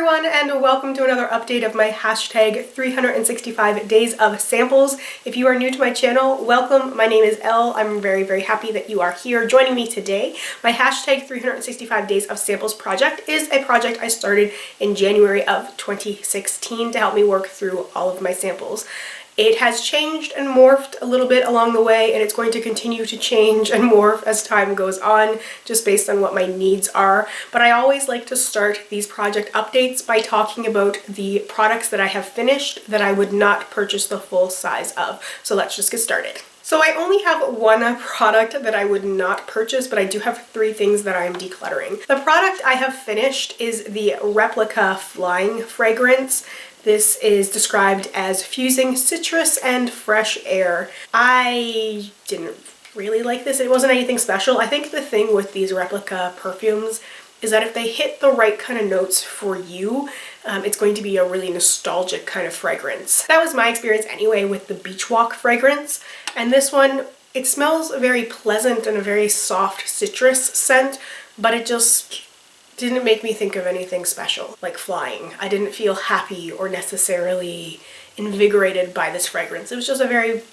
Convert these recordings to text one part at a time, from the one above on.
everyone, and welcome to another update of my hashtag 365 days of samples. If you are new to my channel, welcome. My name is Elle. I'm very happy that you are here joining me today. My hashtag 365 days of samples project is a project I started in January of 2016 to help me work through all of my samples. It has changed and morphed a little bit along the way, and it's going to continue to change and morph as time goes on, just based on what my needs are. But I always like to start these project updates by talking about the products that I have finished that I would not purchase the full size of. So let's just get started. So I only have one product that I would not purchase, but I do have three things that I'm decluttering. The product I have finished is the Replica Flying Fragrance. This is described as fusing citrus and fresh air. I didn't really like this. It wasn't anything special. I think the thing with these Replica perfumes is that if they hit the right kind of notes for you, it's going to be a really nostalgic kind of fragrance. That was my experience anyway with the Beach Walk fragrance. And this one, it smells very pleasant and a very soft citrus scent, but it just didn't make me think of anything special, like flying. I didn't feel happy or necessarily invigorated by this fragrance. It was just a very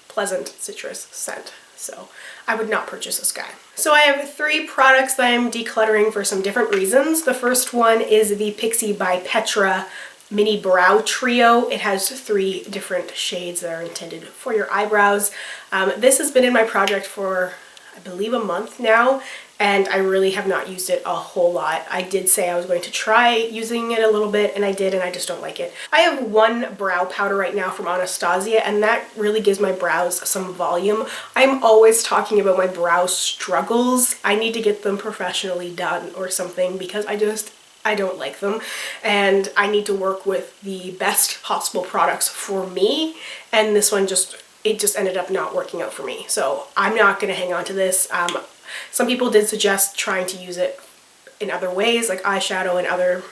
pleasant citrus scent. So I would not purchase this guy. So I have three products that I'm decluttering for some different reasons. The first one is the Pixi by Petra Mini Brow Trio. It has three different shades that are intended for your eyebrows. This has been in my project for, I believe, a month now, and I really have not used it a whole lot. I did say I was going to try using it a little bit, and I did, and I just don't like it. I have one brow powder right now from Anastasia, and that really gives my brows some volume. I'm always talking about my brow struggles. I need to get them professionally done or something because I don't like them, and I need to work with the best possible products for me, and this one it just ended up not working out for me. So I'm not going to hang on to this. Some people did suggest trying to use it in other ways, like eyeshadow and other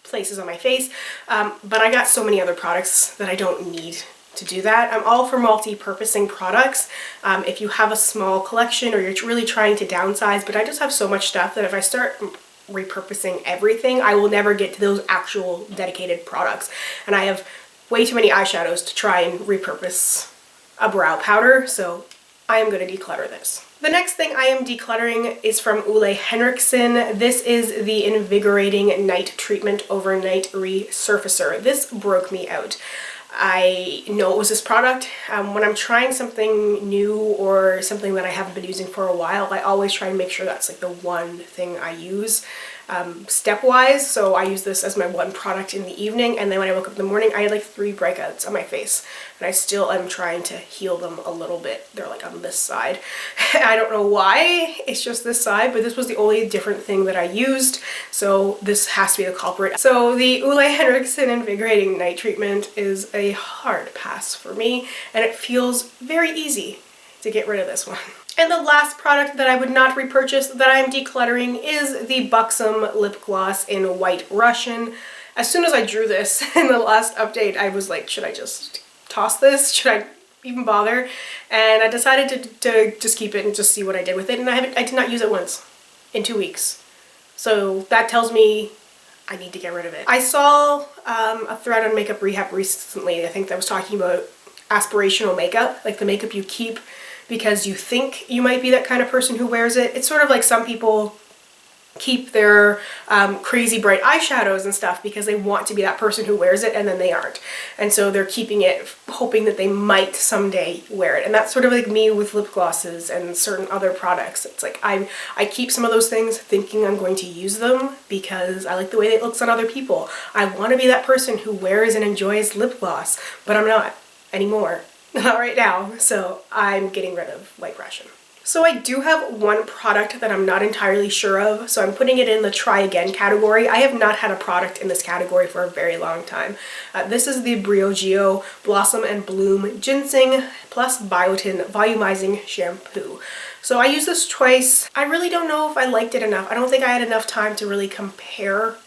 places on my face, but I got so many other products that I don't need to do that. I'm all for multi-purposing products. If you have a small collection or you're really trying to downsize, but I just have so much stuff that if I start repurposing everything, I will never get to those actual dedicated products. And I have way too many eyeshadows to try and repurpose a brow powder, so I am going to declutter this. The next thing I am decluttering is from Ole Henriksen. This is the Invigorating Night Treatment Overnight Resurfacer. This broke me out. I know it was this product. When I'm trying something new or something that I haven't been using for a while, I always try and make sure that's like the one thing I use stepwise. So I use this as my one product in the evening, and then when I woke up in the morning I had like 3 breakouts on my face, and I still am trying to heal them a little bit. They're like on this side. I don't know why it's just this side, but this was the only different thing that I used, so this has to be the culprit. So the Ole Henriksen Invigorating Night Treatment is a hard pass for me, and it feels very easy to get rid of this one. And the last product that I would not repurchase that I'm decluttering is the Buxom Lip Gloss in White Russian. As soon as I drew this in the last update, I was like, should I just toss this? Should I even bother? And I decided to just keep it and just see what I did with it, and I did not use it once in 2 weeks. So that tells me I need to get rid of it. I saw a thread on Makeup Rehab recently, I think, that was talking about aspirational makeup, like the makeup you keep because you think you might be that kind of person who wears it. It's sort of like some people keep their crazy bright eyeshadows and stuff because they want to be that person who wears it, and then they aren't. And so they're keeping it hoping that they might someday wear it. And that's sort of like me with lip glosses and certain other products. It's like I keep some of those things thinking I'm going to use them because I like the way it looks on other people. I want to be that person who wears and enjoys lip gloss, but I'm not anymore. Not right now, so I'm getting rid of White Russian. So I do have one product that I'm not entirely sure of, so I'm putting it in the try again category. I have not had a product in this category for a very long time. This is the Briogeo Blossom and Bloom Ginseng plus Biotin Volumizing Shampoo. So I used this twice. I really don't know if I liked it enough. I don't think I had enough time to really compare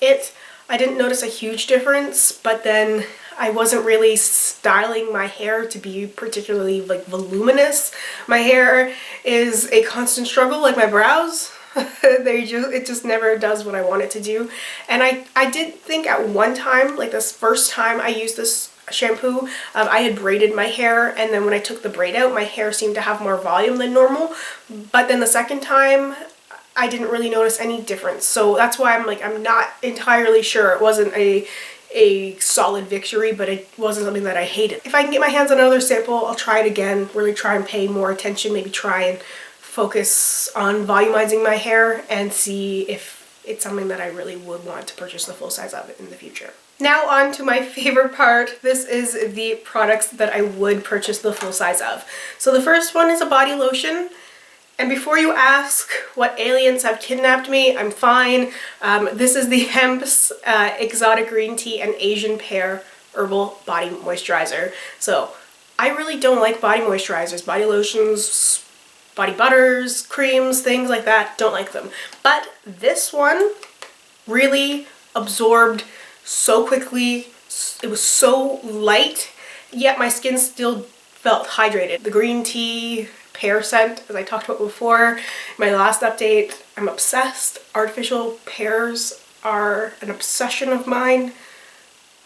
it. I didn't notice a huge difference, but then I wasn't really styling my hair to be particularly like voluminous. My hair is a constant struggle, like my brows. It just never does what I want it to do. And I did think at one time, like this first time I used this shampoo, I had braided my hair, and then when I took the braid out, my hair seemed to have more volume than normal. But then the second time, I didn't really notice any difference. So that's why I'm not entirely sure. It wasn't a solid victory, but it wasn't something that I hated. If I can get my hands on another sample, I'll try it again, really try and pay more attention, maybe try and focus on volumizing my hair and see if it's something that I really would want to purchase the full size of in the future. Now on to my favorite part. This is the products that I would purchase the full size of. So the first one is a body lotion. And before you ask what aliens have kidnapped me, I'm fine. This is the Hemp's Exotic Green Tea and Asian Pear Herbal Body Moisturizer. So I really don't like body moisturizers, body lotions, body butters, creams, things like that. Don't like them. But this one really absorbed so quickly. It was so light, yet my skin still felt hydrated. The green tea pear scent, as I talked about before, my last update, I'm obsessed. Artificial pears are an obsession of mine.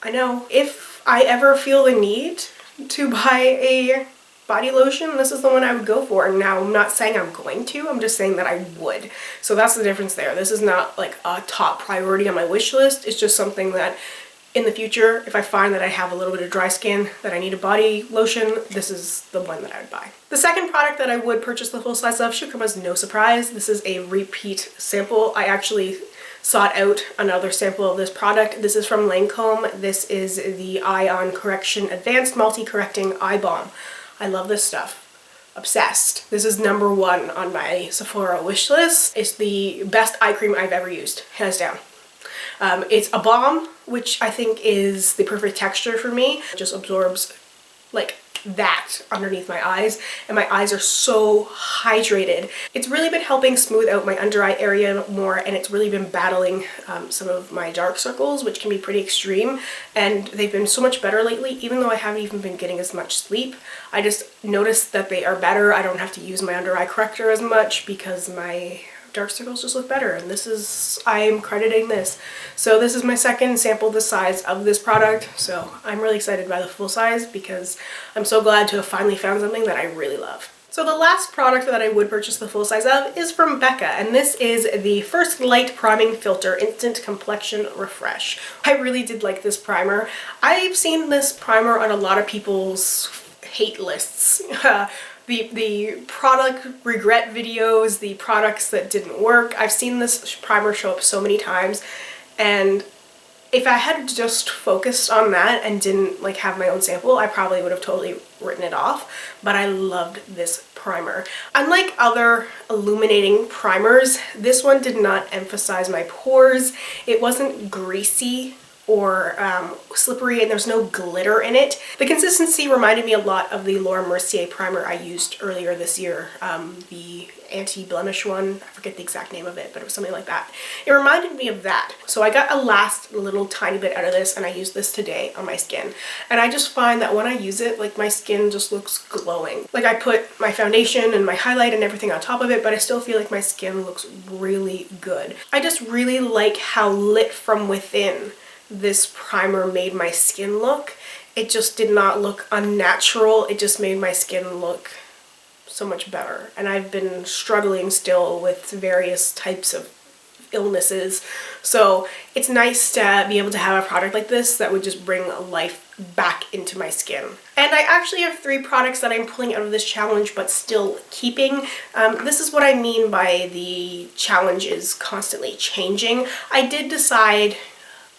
I know. If I ever feel the need to buy a body lotion, this is the one I would go for. Now, I'm not saying I'm going to, I'm just saying that I would. So that's the difference there. This is not like a top priority on my wish list. It's just something that in the future, if I find that I have a little bit of dry skin, that I need a body lotion, this is the one that I would buy. The second product that I would purchase the full size of should come as no surprise. This is a repeat sample. I actually sought out another sample of this product. This is from Lancome. This is the Ion Correction Advanced Multi-Correcting Eye Balm. I love this stuff. Obsessed. This is #1 on my Sephora wish list. It's the best eye cream I've ever used, hands down. It's a balm, which I think is the perfect texture for me. It just absorbs like that underneath my eyes, and my eyes are so hydrated. It's really been helping smooth out my under eye area more, and it's really been battling some of my dark circles, which can be pretty extreme, and they've been so much better lately. Even though I haven't even been getting as much sleep, I just noticed that they are better. I don't have to use my under eye corrector as much because my dark circles just look better, and this is, I'm crediting this. So this is my second sample the size of this product, so I'm really excited by the full size because I'm so glad to have finally found something that I really love. So the last product that I would purchase the full size of is from Becca, and this is the First Light Priming Filter Instant Complexion Refresh. I really did like this primer. I've seen this primer on a lot of people's hate lists. The product regret videos, the products that didn't work. I've seen this primer show up so many times, and if I had just focused on that and didn't like have my own sample, I probably would have totally written it off, but I loved this primer. Unlike other illuminating primers, this one did not emphasize my pores. It wasn't greasy or slippery, and there's no glitter in it. The consistency reminded me a lot of the Laura Mercier primer I used earlier this year, the anti-blemish one. I forget the exact name of it, but it was something like that. It reminded me of that. So I got a last little tiny bit out of this, and I used this today on my skin. And I just find that when I use it, like my skin just looks glowing. Like I put my foundation and my highlight and everything on top of it, but I still feel like my skin looks really good. I just really like how lit from within this primer made my skin look. It just did not look unnatural. It just made my skin look so much better. And I've been struggling still with various types of illnesses. So it's nice to be able to have a product like this that would just bring life back into my skin. And I actually have 3 products that I'm pulling out of this challenge but still keeping. This is what I mean by the challenge is constantly changing. I did decide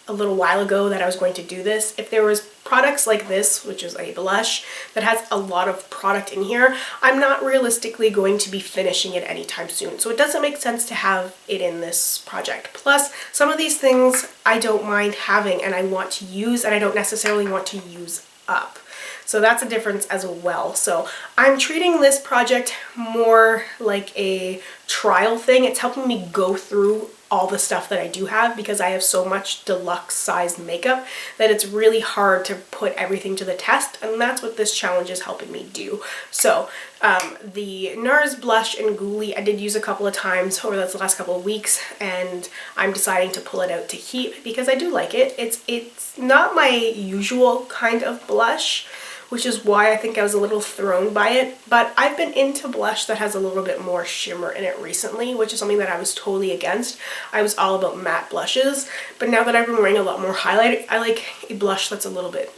a little while ago that I was going to do this. If there was products like this, which is a blush that has a lot of product in here, I'm not realistically going to be finishing it anytime soon. So it doesn't make sense to have it in this project. Plus, some of these things I don't mind having and I want to use, and I don't necessarily want to use up. So that's a difference as well. So I'm treating this project more like a trial thing. It's helping me go through all the stuff that I do have, because I have so much deluxe sized makeup that it's really hard to put everything to the test, and that's what this challenge is helping me do. So the NARS blush in Ghoulie I did use a couple of times over the last couple of weeks, and I'm deciding to pull it out to keep because I do like it. It's not my usual kind of blush, which is why I think I was a little thrown by it, but I've been into blush that has a little bit more shimmer in it recently, which is something that I was totally against. I was all about matte blushes, but now that I've been wearing a lot more highlight, I like a blush that's a little bit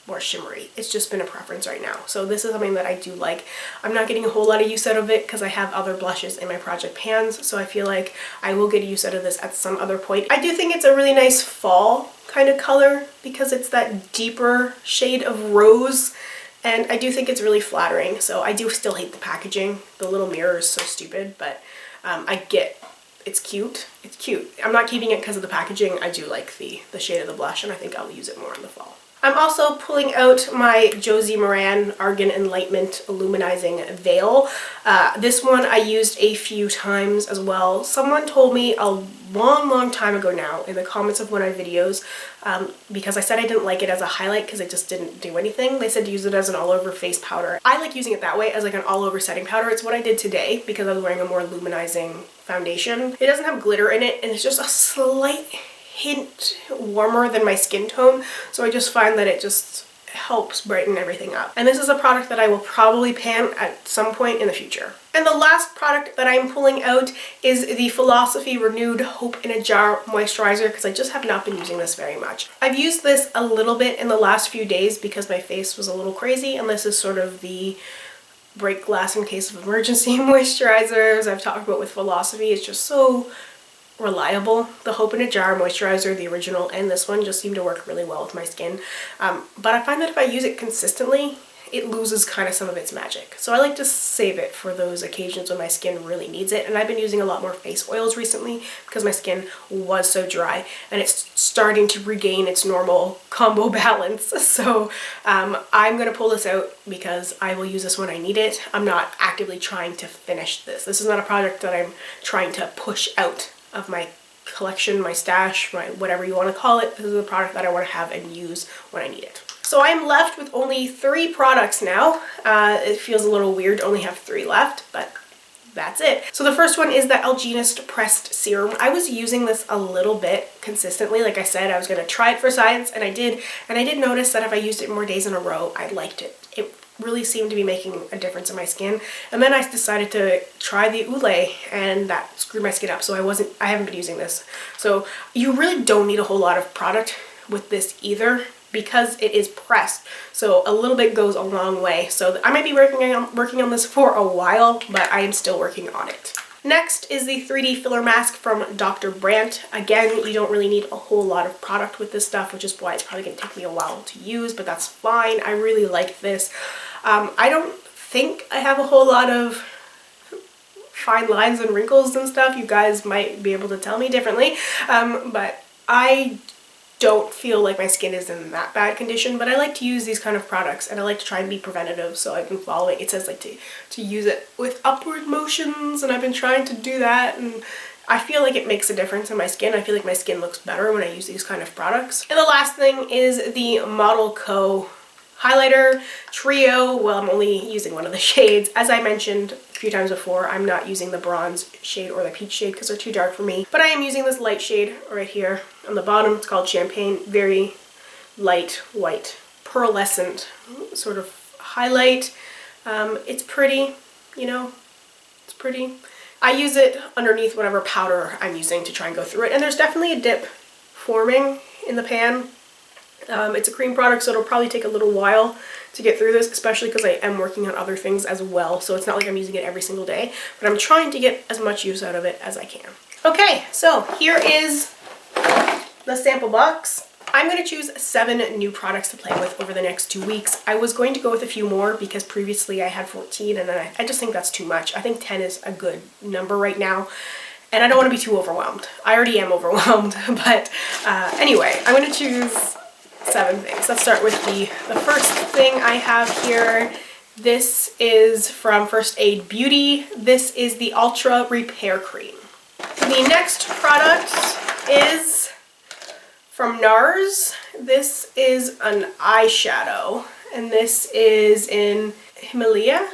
more shimmery. It's just been a preference right now. So this is something that I do like. I'm not getting a whole lot of use out of it because I have other blushes in my project pans, so I feel like I will get use out of this at some other point. I do think it's a really nice fall kind of color because it's that deeper shade of rose, and I do think it's really flattering. So I do still hate the packaging. The little mirror is so stupid, but I get it's cute. It's cute. I'm not keeping it because of the packaging. I do like the shade of the blush, and I think I'll use it more in the fall. I'm also pulling out my Josie Maran Argan Enlightenment Illuminizing Veil. This one I used a few times as well. Someone told me a long time ago now in the comments of one of my videos, because I said I didn't like it as a highlight because it just didn't do anything. They said to use it as an all-over face powder. I like using it that way as like an all-over setting powder. It's what I did today because I was wearing a more luminizing foundation. It doesn't have glitter in it, and it's just a slight hint warmer than my skin tone, so I just find that it just helps brighten everything up. And this is a product that I will probably pan at some point in the future. And the last product that I'm pulling out is the Philosophy Renewed Hope in a Jar Moisturizer, because I just have not been using this very much. I've used this a little bit in the last few days because my face was a little crazy, and this is sort of the break glass in case of emergency moisturizers I've talked about with Philosophy. It's just so reliable. The Hope in a Jar moisturizer, the original and this one, just seem to work really well with my skin. But I find that if I use it consistently, it loses kind of some of its magic. So I like to save it for those occasions when my skin really needs it. And I've been using a lot more face oils recently because my skin was so dry, and it's starting to regain its normal combo balance. So I'm going to pull this out because I will use this when I need it. I'm not actively trying to finish this. This is not a project that I'm trying to push out of my collection, my stash, my whatever you want to call it. This is a product that I want to have and use when I need it. So I'm left with only 3 products now. It feels a little weird to only have 3 left, but that's it. So the first one is the Algenist Pressed Serum. I was using this a little bit consistently. Like I said, I was going to try it for science, and I did. And I did notice that if I used it more days in a row, I liked it. It really seemed to be making a difference in my skin. And then I decided to try the Olay, and that screwed my skin up. So I haven't been using this. So you really don't need a whole lot of product with this either, because it is pressed. So a little bit goes a long way. So I might be working on this for a while, but I am still working on it. Next is the 3D Filler Mask from Dr. Brandt. Again, you don't really need a whole lot of product with this stuff, which is why it's probably going to take me a while to use, but that's fine. I really like this. I don't think I have a whole lot of fine lines and wrinkles and stuff. You guys might be able to tell me differently, but I don't feel like my skin is in that bad condition. But I like to use these kind of products, and I like to try and be preventative, so I've been following, it says like to use it with upward motions, and I've been trying to do that, and I feel like it makes a difference in my skin. I feel like my skin looks better when I use these kind of products. And the last thing is the ModelCo highlighter trio. Well, I'm only using one of the shades. As I mentioned a few times before, I'm not using the bronze shade or the peach shade because they're too dark for me, but I am using this light shade right here on the bottom. It's called Champagne. Very light white pearlescent sort of highlight. It's pretty, you know, it's pretty. I use it underneath whatever powder I'm using to try and go through it, and there's definitely a dip forming in the pan. It's a cream product, so it'll probably take a little while to get through this, especially because I am working on other things as well, so it's not like I'm using it every single day, but I'm trying to get as much use out of it as I can. Okay, so here is the sample box. I'm going to choose 7 new products to play with over the next 2 weeks. I was going to go with a few more because previously I had 14, and then I just think that's too much. I think 10 is a good number right now, and I don't want to be too overwhelmed. I already am overwhelmed, but anyway, I'm going to choose 7 things. Let's start with the first thing I have here. This is from First Aid Beauty. This is the Ultra Repair Cream. The next product is from NARS. This is an eyeshadow, and this is in Himalia.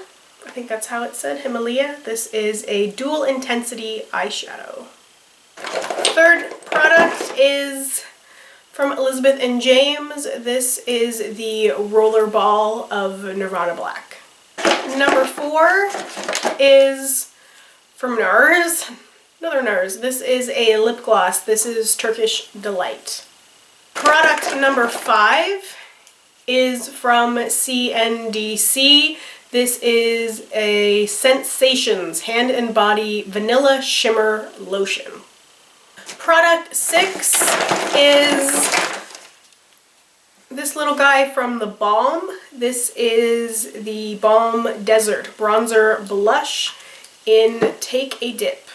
I think that's how it said, Himalia. This is a dual intensity eyeshadow. Third product is from Elizabeth and James. This is the roller ball of Nirvana Black. Number 4 is from NARS. Another NARS. This is a lip gloss. This is Turkish Delight. Product number 5 is from CNDc. This is a Scentsations Hand and Body Vanilla Shimmer Lotion. Product 6 is this little guy from the Balm. This is the Balm Desert Bronzer Blush in Take a Dip.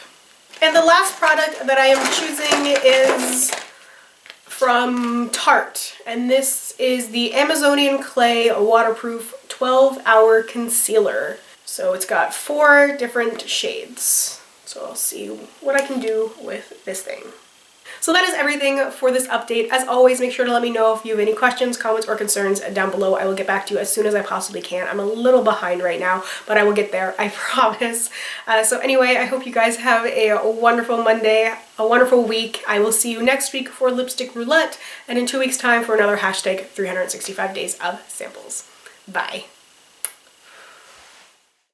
And the last product that I am choosing is from Tarte, and this is the Amazonian Clay Waterproof 12-Hour Concealer. So it's got 4 different shades. So I'll see what I can do with this thing. So that is everything for this update. As always, make sure to let me know if you have any questions, comments, or concerns down below. I will get back to you as soon as I possibly can. I'm a little behind right now, but I will get there, I promise. So anyway, I hope you guys have a wonderful Monday, a wonderful week. I will see you next week for Lipstick Roulette, and in 2 weeks' time for another hashtag 365 days of samples. Bye.